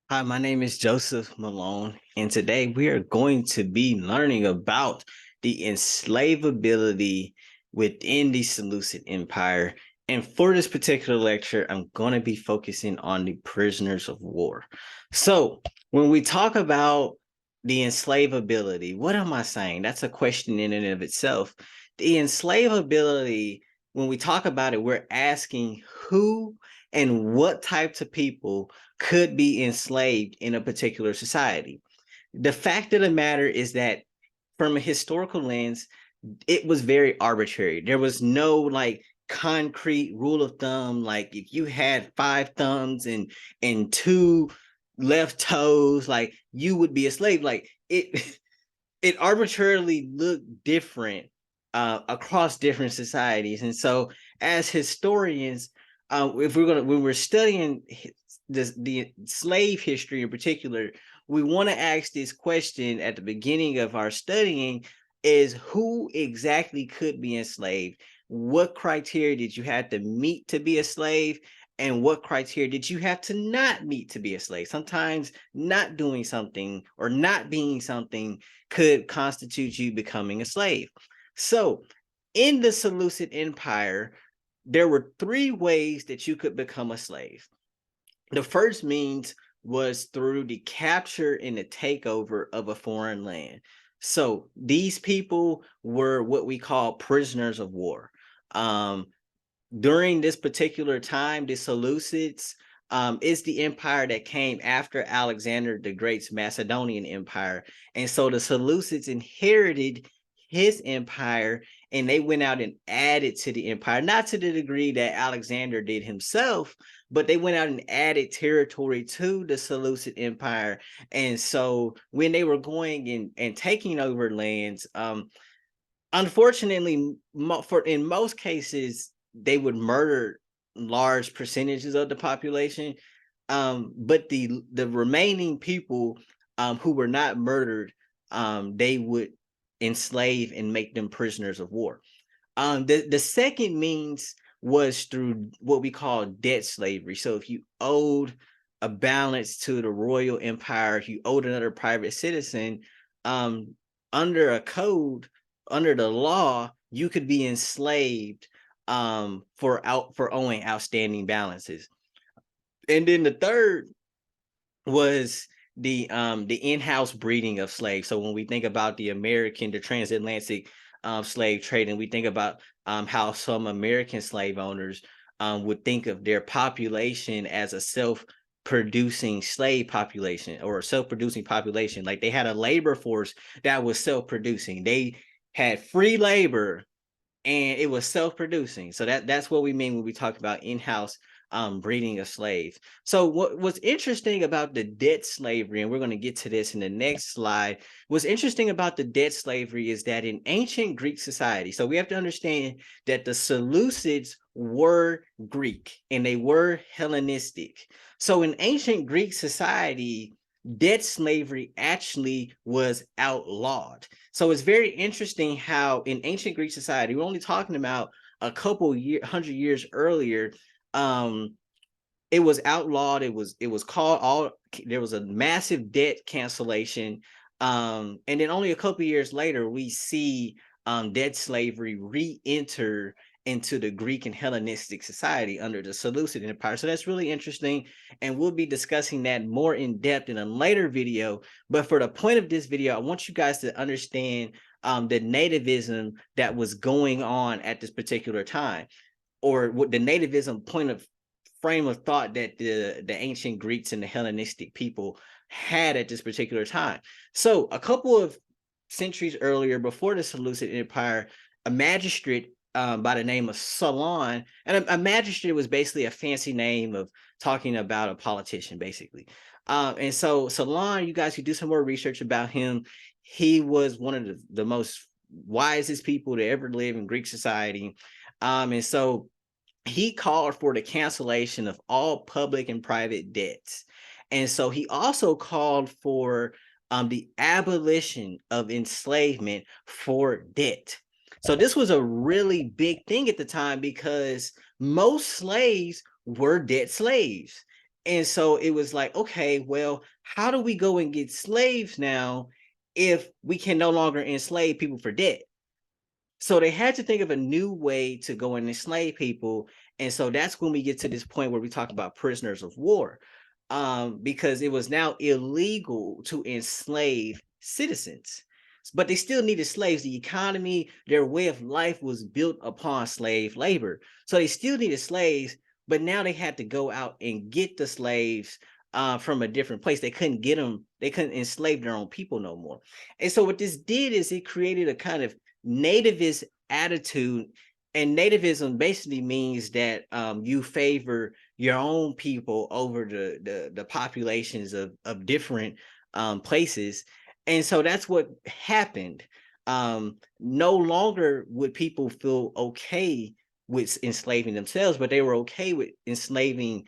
Hi, my name is Joseph Malone, and today we are going to be learning about the enslavability within the Seleucid Empire. And for this particular lecture, I'm going to be focusing on the prisoners of war. So, when we talk about the enslavability, what am I saying? That's a question in and of itself. The enslavability, when we talk about it, we're asking who and what types of people could be enslaved in a particular society. The fact of the matter is that from a historical lens, it was very arbitrary. There was no like concrete rule of thumb. Like if you had five thumbs and two left toes, like you would be a slave. Like it it arbitrarily looked different across different societies. And so as historians, if we're gonna when we're studying the slave history in particular, we want to ask this question at the beginning of our studying: is who exactly could be enslaved? What criteria did you have to meet to be a slave? And what criteria did you have to not meet to be a slave? Sometimes not doing something or not being something could constitute you becoming a slave. So, in the Seleucid Empire, there were three ways that you could become a slave. The first means was through the capture and the takeover of a foreign land. So these people were what we call prisoners of war. Um, During this particular time, the Seleucids is the empire that came after Alexander the Great's Macedonian Empire. And so the Seleucids inherited his empire and they went out and added to the empire, not to the degree that Alexander did himself, but they went out and added territory to the Seleucid Empire. And so when they were going and taking over lands, unfortunately, for in most cases, they would murder large percentages of the population. But the remaining people who were not murdered, they would enslave and make them prisoners of war. The second means was through what we call debt slavery. So if you owed a balance to the royal empire, if you owed another private citizen, um, under a code, under the law, you could be enslaved for owing outstanding balances. And then the third was the in-house breeding of slaves. So when we think about the transatlantic slave trade, and we think about how some American slave owners would think of their population as a self-producing slave population or a self-producing population. Like they had a labor force that was self-producing. They had free labor and it was self-producing. So that's what we mean when we talk about in-house breeding of slaves. So what's interesting about the debt slavery, and we're going to get to this in the next slide, what's interesting about the debt slavery is that in ancient Greek society, so we have to understand that the Seleucids were Greek and they were Hellenistic. So in ancient Greek society, debt slavery actually was outlawed. So it's very interesting how in ancient Greek society, we're only talking about a couple 100 years earlier, um, it was outlawed. It was called all. There was a massive debt cancellation, and then only a couple years later, we see debt slavery re-enter into the Greek and Hellenistic society under the Seleucid Empire. So that's really interesting, and we'll be discussing that more in depth in a later video. But for the point of this video, I want you guys to understand the nativism that was going on at this particular time, or what the nativism point of frame of thought that the ancient Greeks and the Hellenistic people had at this particular time. So a couple of centuries earlier, before the Seleucid Empire, a magistrate by the name of Solon, and a magistrate was basically a fancy name of talking about a politician, basically. And so Solon, you guys could do some more research about him. He was one of the most wisest people to ever live in Greek society. And so he called for the cancellation of all public and private debts. And so he also called for the abolition of enslavement for debt. So this was a really big thing at the time because most slaves were debt slaves. And so it was like, okay, well, how do we go and get slaves now if we can no longer enslave people for debt? So they had to think of a new way to go and enslave people. And so that's when we get to this point where we talk about prisoners of war, because it was now illegal to enslave citizens. But they still needed slaves. The economy, their way of life was built upon slave labor. So they still needed slaves, but now they had to go out and get the slaves from a different place. They couldn't get them, they couldn't enslave their own people no more. And so what this did is it created a kind of nativist attitude, and nativism basically means that you favor your own people over the populations of different places. And so that's what happened. No longer would people feel okay with enslaving themselves, but they were okay with enslaving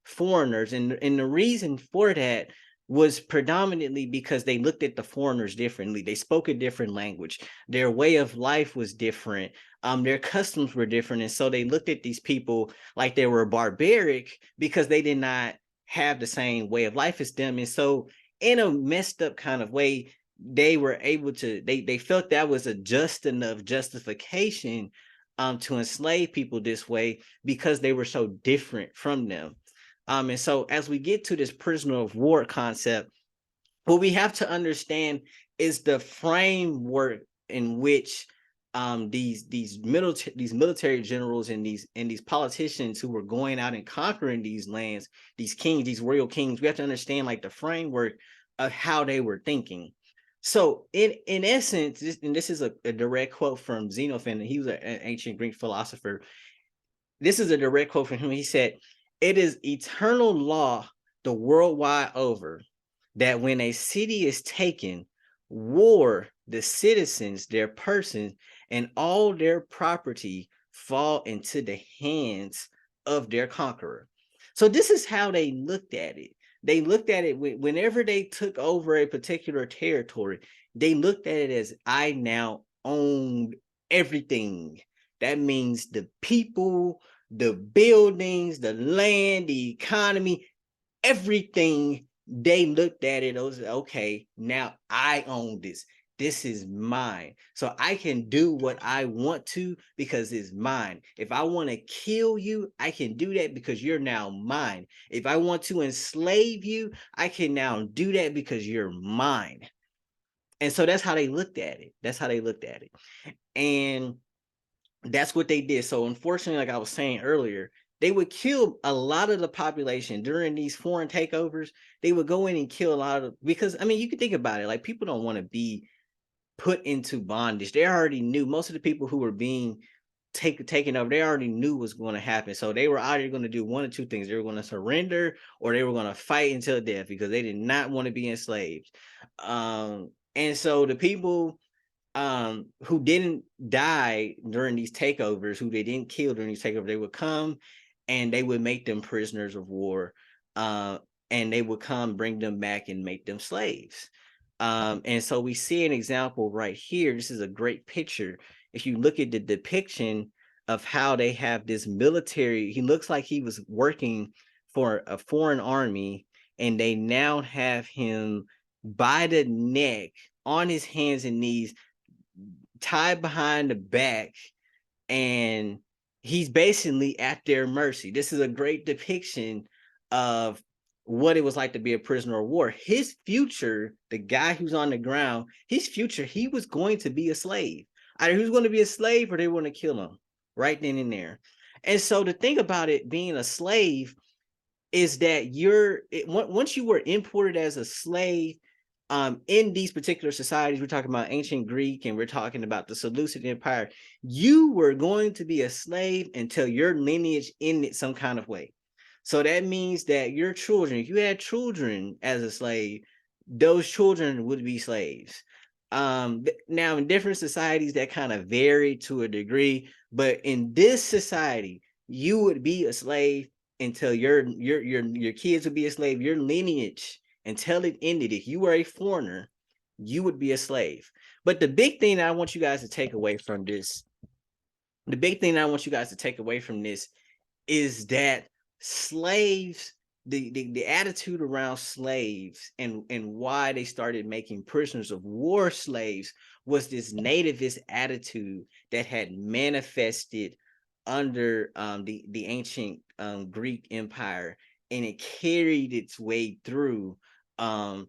foreigners. And the reason for that was predominantly because they looked at the foreigners differently. They spoke a different language. Their way of life was different. Their customs were different. And so they looked at these people like they were barbaric because they did not have the same way of life as them. And so in a messed up kind of way, they were able to, they felt that was a just enough justification to enslave people this way because they were so different from them. And so as we get to this prisoner of war concept, what we have to understand is the framework in which these military generals and these politicians who were going out and conquering these lands, these kings, these royal kings, we have to understand like the framework of how they were thinking. So in essence, this is a direct quote from Xenophon. He was an ancient Greek philosopher. This is a direct quote from him. He said, "It is eternal law the world wide over that when a city is taken, war, the citizens, their persons, and all their property fall into the hands of their conqueror." So this is how they looked at it. They looked at it whenever they took over a particular territory, they looked at it as, I now own everything. That means the people, the buildings, the land, the economy, everything. They looked at it as, okay, now I own this. This is mine. So I can do what I want to because it's mine. If I want to kill you, I can do that because you're now mine. If I want to enslave you, I can now do that because you're mine. And so that's how they looked at it. That's how they looked at it. And that's what they did. So unfortunately, like I was saying earlier, they would kill a lot of the population during these foreign takeovers. They would go in and kill a lot of, because I mean, you can think about it, like people don't want to be put into bondage. They already knew, most of the people who were being taken over, they already knew was going to happen. So they were either going to do one or two things. They were going to surrender or they were going to fight until death because they did not want to be enslaved. And so the people who didn't die during these takeovers, who they didn't kill during these takeovers, they would come and they would make them prisoners of war, and they would come bring them back and make them slaves. And so we see an example right here. This is a great picture. If you look at the depiction of how they have this military, he looks like he was working for a foreign army, and they now have him by the neck on his hands and knees, tied behind the back, and he's basically at their mercy. This is a great depiction of what it was like to be a prisoner of war. His future, the guy who's on the ground, his future, he was going to be a slave. Either he was going to be a slave or they were going to kill him right then and there. And so the thing about it being a slave is that once you were imported as a slave, in these particular societies, we're talking about ancient Greek and we're talking about the Seleucid Empire, you were going to be a slave until your lineage ended some kind of way. So that means that your children, if you had children as a slave, those children would be slaves. Now in different societies that kind of vary to a degree, but in this society, you would be a slave until your kids would be a slave. Your lineage, until it ended, if you were a foreigner, you would be a slave. But the big thing that I want you guys to take away from this, is that slaves the attitude around slaves and why they started making prisoners of war slaves was this nativist attitude that had manifested under the ancient Greek Empire, and it carried its way through to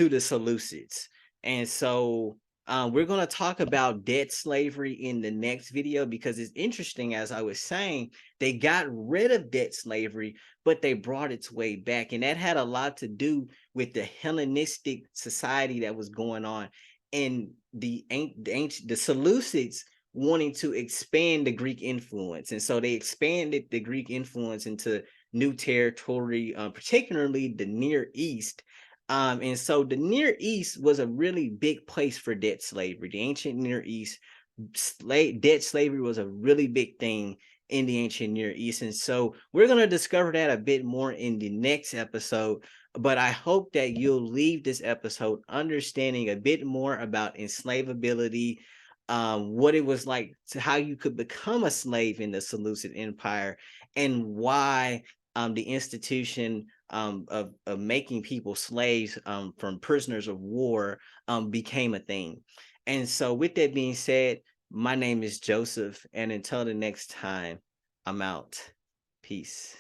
the Seleucids. And so we're going to talk about debt slavery in the next video, because it's interesting. As I was saying, they got rid of debt slavery, but they brought its way back. And that had a lot to do with the Hellenistic society that was going on, and the Seleucids wanting to expand the Greek influence. And so they expanded the Greek influence into new territory, particularly the Near East. And so the Near East was a really big place for debt slavery. The ancient Near East, debt slavery was a really big thing in the ancient Near East. And so we're going to discover that a bit more in the next episode. But I hope that you'll leave this episode understanding a bit more about enslavability, what it was like, to how you could become a slave in the Seleucid Empire, and why the institution of making people slaves from prisoners of war became a thing. And so with that being said, my name is Joseph, and until the next time, I'm out. Peace.